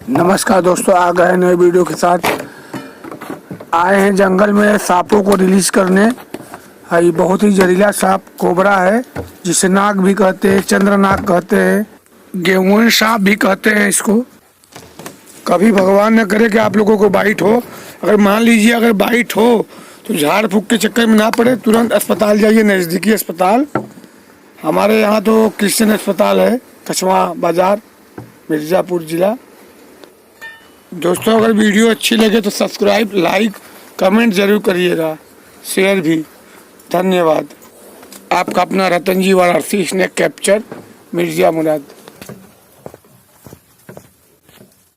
नमस्कार दोस्तों, आ गए नए वीडियो के साथ। आए हैं जंगल में सांपों को रिलीज करने। ये बहुत ही जहरीला सांप कोबरा है, जिसे नाग भी कहते हैं, चंद्र नाग कहते हैं, गेहूं सांप भी कहते हैं इसको। कभी भगवान न करे कि आप लोगों को बाइट हो। अगर मान लीजिए अगर बाइट हो तो झाड़ फूक के चक्कर में ना पड़े, तुरंत अस्पताल जाइए, नज़दीकी अस्पताल। हमारे यहाँ तो क्रिश्चियन अस्पताल है, कछवा बाजार, मिर्ज़ापुर ज़िला। दोस्तों, अगर वीडियो अच्छी लगे तो सब्सक्राइब, लाइक, कमेंट ज़रूर करिएगा, शेयर भी। धन्यवाद। आपका अपना रतन जी वाराणसी स्नैक कैप्चर, मिर्ज़ा मुराद।